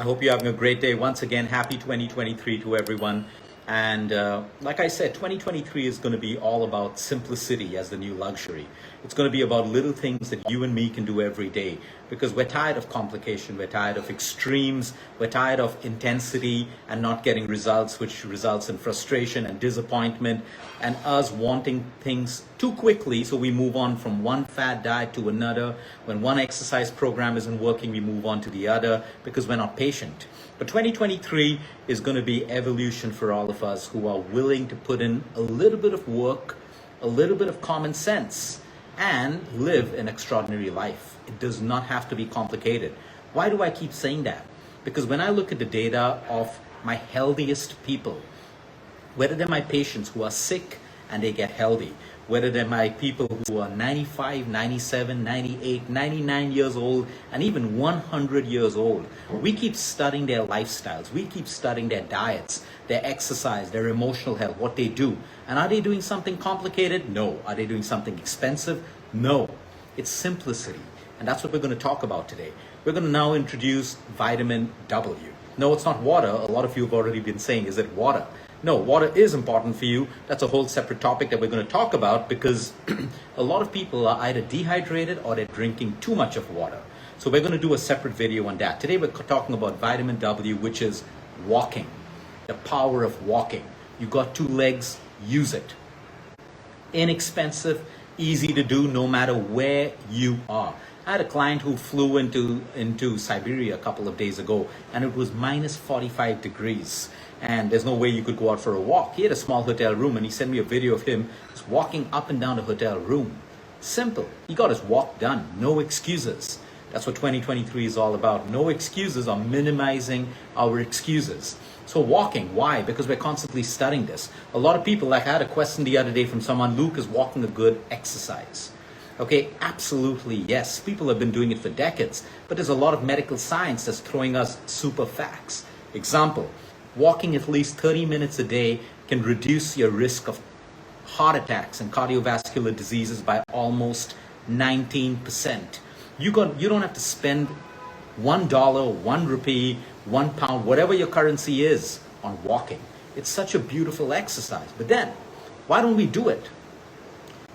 hope you're having a great day. Once again, happy 2023 to everyone. And like I said, 2023 is going to be all about simplicity as the new luxury. It's going to be about little things that you and me can do every day, because we're tired of complication, we're tired of extremes, we're tired of intensity and not getting results, which results in frustration and disappointment, and us wanting things too quickly. So we move on from one fad diet to another. When one exercise program isn't working, we move on to the other because we're not patient. But 2023 is going to be evolution for all of us who are willing to put in a little bit of work, a little bit of common sense, and live an extraordinary life. It does not have to be complicated. Why do I keep saying that? Because when I look at the data of my healthiest people, whether they're my patients who are sick and they get healthy, whether they're my people who are 95, 97, 98, 99 years old, and even 100 years old, we keep studying their lifestyles. We keep studying their diets, their exercise, their emotional health, what they do. And are they doing something complicated? No. Are they doing something expensive? No. It's simplicity. And that's what we're going to talk about today. We're going to now introduce vitamin W. No, it's not water. A lot of you have already been saying, is it water? No, water is important for you. That's a whole separate topic that we're going to talk about, because a lot of people are either dehydrated or they're drinking too much of water. So we're going to do a separate video on that. Today we're talking about vitamin W, which is walking, the power of walking. You got two legs, use it. Inexpensive, easy to do no matter where you are. I had a client who flew into Siberia a couple of days ago, and it was minus 45 degrees. And there's no way you could go out for a walk. He had a small hotel room, and he sent me a video of him just walking up and down the hotel room. Simple. He got his walk done. No excuses. That's what 2023 is all about. No excuses, or minimizing our excuses. So walking, why? Because we're constantly studying this. A lot of people, like I had a question the other day from someone, Luke, is walking a good exercise? Okay, absolutely yes. People have been doing it for decades, but there's a lot of medical science that's throwing us super facts. Example, walking at least 30 minutes a day can reduce your risk of heart attacks and cardiovascular diseases by almost 19%. You don't have to spend $1, ₹1, £1, whatever your currency is, on walking. It's such a beautiful exercise. But then, why don't we do it?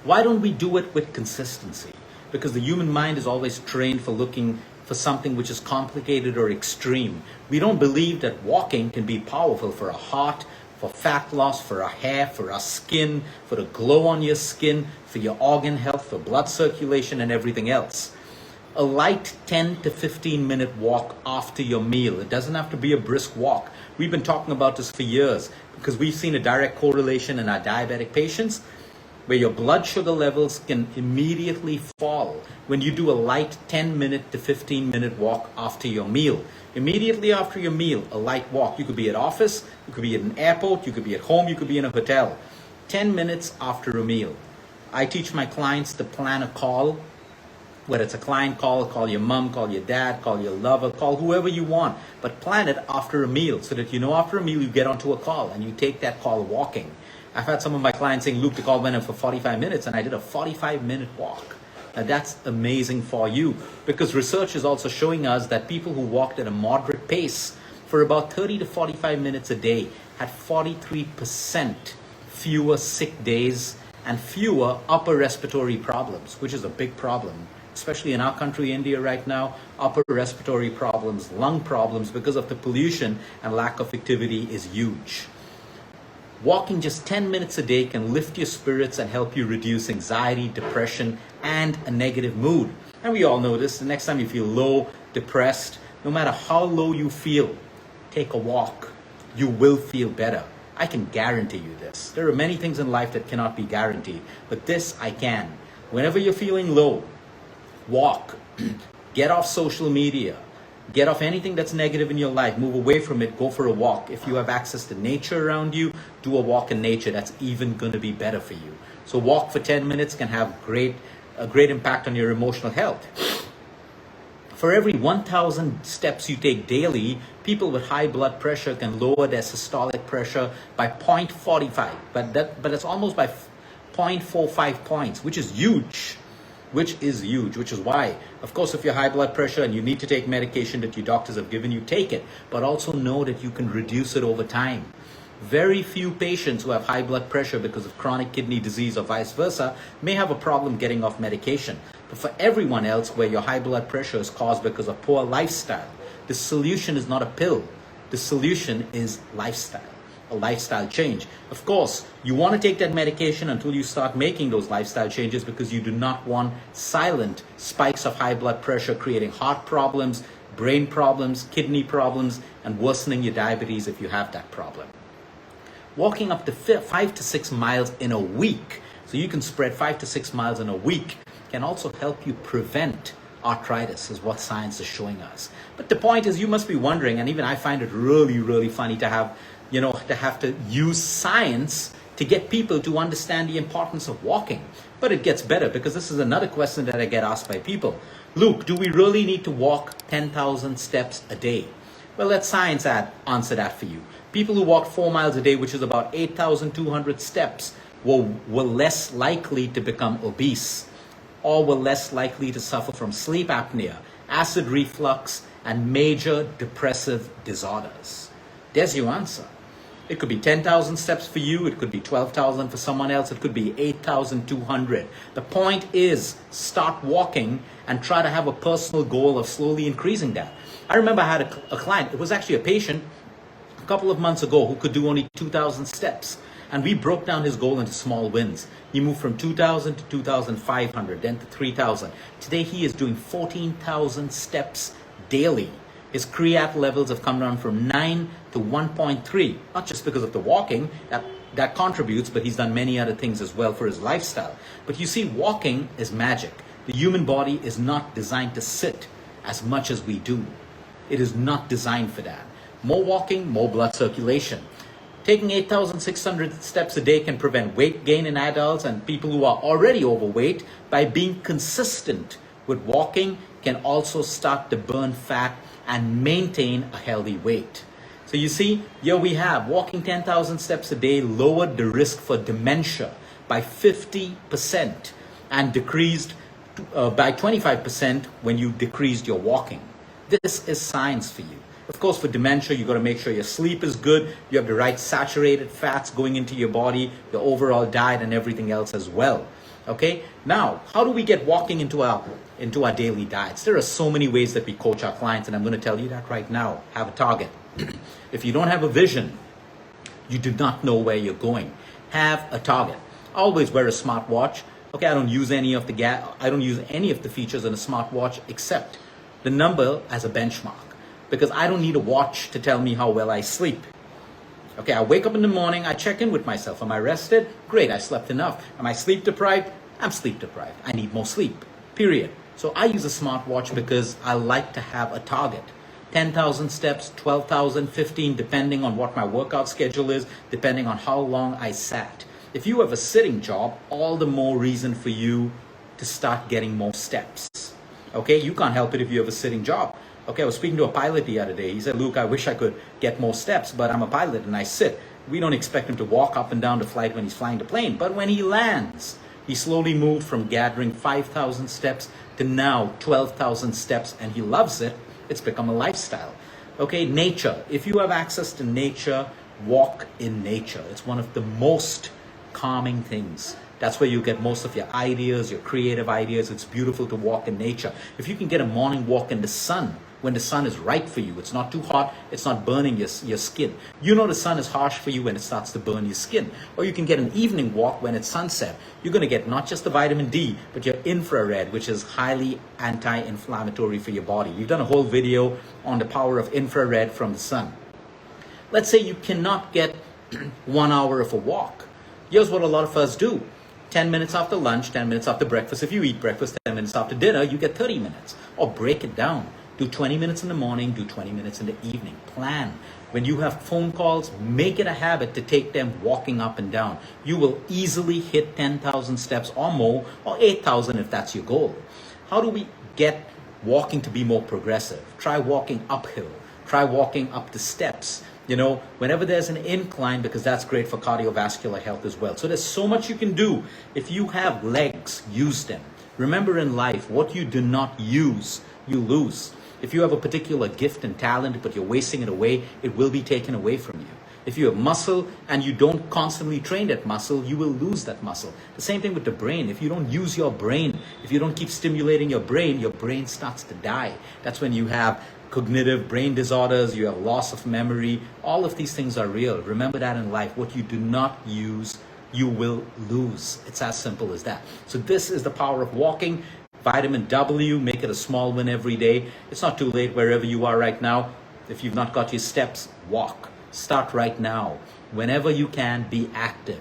Why don't we do it with consistency? Because the human mind is always trained for looking for something which is complicated or extreme. We don't believe that walking can be powerful for our heart, for fat loss, for our hair, for our skin, for the glow on your skin, for your organ health, for blood circulation and everything else. A light 10 to 15 minute walk after your meal. It doesn't have to be a brisk walk. We've been talking about this for years because we've seen a direct correlation in our diabetic patients, where your blood sugar levels can immediately fall when you do a light 10-minute to 15-minute walk after your meal. Immediately after your meal, a light walk. You could be at office, you could be at an airport, you could be at home, you could be in a hotel. 10 minutes after a meal. I teach my clients to plan a call, whether it's a client call your mom, call your dad, call your lover, call whoever you want, but plan it after a meal so that you know after a meal you get onto a call and you take that call walking. I've had some of my clients saying, Luke, the call went in for 45 minutes and I did a 45-minute walk. Now that's amazing for you, because research is also showing us that people who walked at a moderate pace for about 30 to 45 minutes a day had 43% fewer sick days and fewer upper respiratory problems, which is a big problem, especially in our country, India right now. Upper respiratory problems, lung problems because of the pollution and lack of activity is huge. Walking just 10 minutes a day can lift your spirits and help you reduce anxiety, depression, and a negative mood. And we all know this. The next time you feel low, depressed, no matter how low you feel, take a walk. You will feel better. I can guarantee you this. There are many things in life that cannot be guaranteed, but this I can. Whenever you're feeling low, walk. Get off social media. Get off anything that's negative in your life. Move away from it. Go for a walk. If you have access to nature around you, do a walk in nature. That's even going to be better for you. So walk for 10 minutes can have a great impact on your emotional health. For every 1,000 steps you take daily, people with high blood pressure can lower their systolic pressure by 0.45. But it's almost by 0.45 points, which is huge. which is huge, which is why, of course, if you're high blood pressure and you need to take medication that your doctors have given you, take it, but also know that you can reduce it over time. Very few patients who have high blood pressure because of chronic kidney disease or vice versa may have a problem getting off medication. But for everyone else where your high blood pressure is caused because of poor lifestyle, the solution is not a pill. The solution is lifestyle, a lifestyle change. Of course, you want to take that medication until you start making those lifestyle changes, because you do not want silent spikes of high blood pressure creating heart problems, brain problems, kidney problems, and worsening your diabetes if you have that problem. Walking up to 5 to 6 miles in a week, so you can spread 5 to 6 miles in a week, can also help you prevent arthritis, is what science is showing us. But the point is, you must be wondering, and even I find it really, really funny to have, to use science to get people to understand the importance of walking. But it gets better, because this is another question that I get asked by people. Luke, do we really need to walk 10,000 steps a day? Well, let science answer that for you. People who walked 4 miles a day, which is about 8,200 steps, were less likely to become obese, or were less likely to suffer from sleep apnea, acid reflux, and major depressive disorders. There's your answer. It could be 10,000 steps for you, it could be 12,000 for someone else, it could be 8,200. The point is, start walking and try to have a personal goal of slowly increasing that. I remember I had a client, it was actually a patient, a couple of months ago, who could do only 2,000 steps. And we broke down his goal into small wins. He moved from 2,000 to 2,500, then to 3,000. Today he is doing 14,000 steps daily. His creat levels have come down from 9 to 1.3, not just because of the walking, that contributes, but he's done many other things as well for his lifestyle. But you see, walking is magic. The human body is not designed to sit as much as we do. It is not designed for that. More walking, more blood circulation. Taking 8,600 steps a day can prevent weight gain in adults and people who are already overweight. By being consistent with walking, can also start to burn fat and maintain a healthy weight. So you see, here we have walking 10,000 steps a day lowered the risk for dementia by 50% and decreased by 25% when you decreased your walking. This is science for you. Of course, for dementia, you've got to make sure your sleep is good, you have the right saturated fats going into your body, your overall diet, and everything else as well. Okay? Now, how do we get walking into our daily diets? There are so many ways that we coach our clients, and I'm going to tell you that right now. Have a target. If you don't have a vision, you do not know where you're going. Have a target. Always wear a smartwatch. Okay, I don't use any of the features in a smartwatch except the number as a benchmark, because I don't need a watch to tell me how well I sleep. Okay, I wake up in the morning, I check in with myself. Am I rested? Great, I slept enough. Am I sleep deprived? I'm sleep deprived. I need more sleep, period. So I use a smartwatch because I like to have a target. 10,000 steps, 12,000, 15, depending on what my workout schedule is, depending on how long I sat. If you have a sitting job, all the more reason for you to start getting more steps. Okay, you can't help it if you have a sitting job. Okay, I was speaking to a pilot the other day. He said, Luke, I wish I could get more steps, but I'm a pilot and I sit. We don't expect him to walk up and down the flight when he's flying the plane. But when he lands, he slowly moved from gathering 5,000 steps to now 12,000 steps, and he loves it. It's become a lifestyle. Okay, nature. If you have access to nature, walk in nature. It's one of the most calming things. That's where you get most of your ideas, your creative ideas. It's beautiful to walk in nature. If you can get a morning walk in the sun, when the sun is right for you, it's not too hot, it's not burning your skin. You know the sun is harsh for you when it starts to burn your skin. Or you can get an evening walk when it's sunset. You're going to get not just the vitamin D, but your infrared, which is highly anti-inflammatory for your body. We've done a whole video on the power of infrared from the sun. Let's say you cannot get 1 hour of a walk. Here's what a lot of us do. 10 minutes after lunch, 10 minutes after breakfast. If you eat breakfast, 10 minutes after dinner, you get 30 minutes. Or break it down. Do 20 minutes in the morning, do 20 minutes in the evening. Plan. When you have phone calls, make it a habit to take them walking up and down. You will easily hit 10,000 steps or more, or 8,000 if that's your goal. How do we get walking to be more progressive? Try walking uphill. Try walking up the steps. You know, whenever there's an incline, because that's great for cardiovascular health as well. So there's so much you can do. If you have legs, use them. Remember in life, what you do not use, you lose. If you have a particular gift and talent, but you're wasting it away, it will be taken away from you. If you have muscle and you don't constantly train that muscle, you will lose that muscle. The same thing with the brain. If you don't use your brain, if you don't keep stimulating your brain starts to die. That's when you have cognitive brain disorders, you have loss of memory. All of these things are real. Remember that in life. What you do not use, you will lose. It's as simple as that. So this is the power of walking. Vitamin W, make it a small win every day. It's not too late wherever you are right now. If you've not got your steps, walk. Start right now. Whenever you can, be active.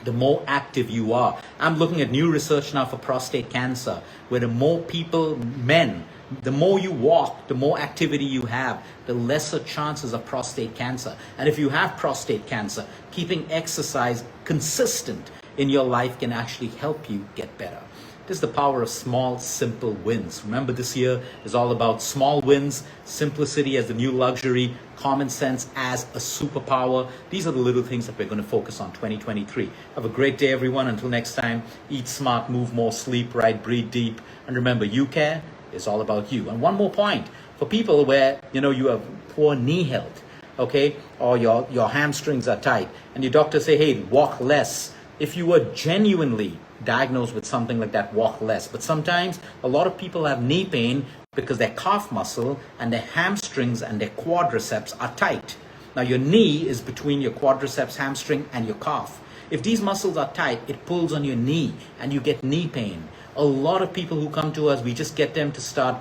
The more active you are. I'm looking at new research now for prostate cancer, where the more people, men, the more you walk, the more activity you have, the lesser chances of prostate cancer. And if you have prostate cancer, keeping exercise consistent in your life can actually help you get better. This is the power of small, simple wins. Remember, this year is all about small wins, simplicity as the new luxury, common sense as a superpower. These are the little things that we're going to focus on 2023. Have a great day, everyone. Until next time, eat smart, move more, sleep right, breathe deep. And remember, you care is all about you. And one more point, for people where, you have poor knee health, okay, or your hamstrings are tight, and your doctor say, hey, walk less. If you were genuinely diagnosed with something like that, walk less. But sometimes a lot of people have knee pain because their calf muscle and their hamstrings and their quadriceps are tight. Now your knee is between your quadriceps, hamstring, and your calf. If these muscles are tight, it pulls on your knee and you get knee pain. A lot of people who come to us, we just get them to start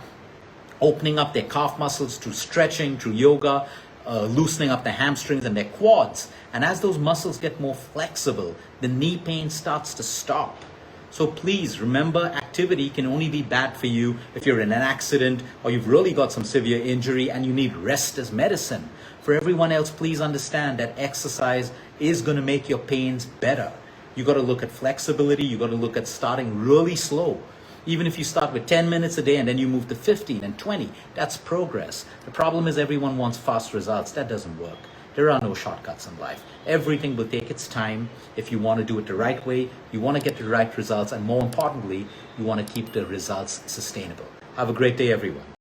opening up their calf muscles through stretching, through yoga, loosening up the hamstrings and their quads. And as those muscles get more flexible, the knee pain starts to stop. So please remember, activity can only be bad for you if you're in an accident or you've really got some severe injury and you need rest as medicine. For everyone else, please understand that exercise is going to make your pains better. You got to look at flexibility. You got to look at starting really slow. Even if you start with 10 minutes a day and then you move to 15 and 20, that's progress. The problem is everyone wants fast results. That doesn't work. There are no shortcuts in life. Everything will take its time. If you want to do it the right way, you want to get the right results, and more importantly, you want to keep the results sustainable. Have a great day, everyone.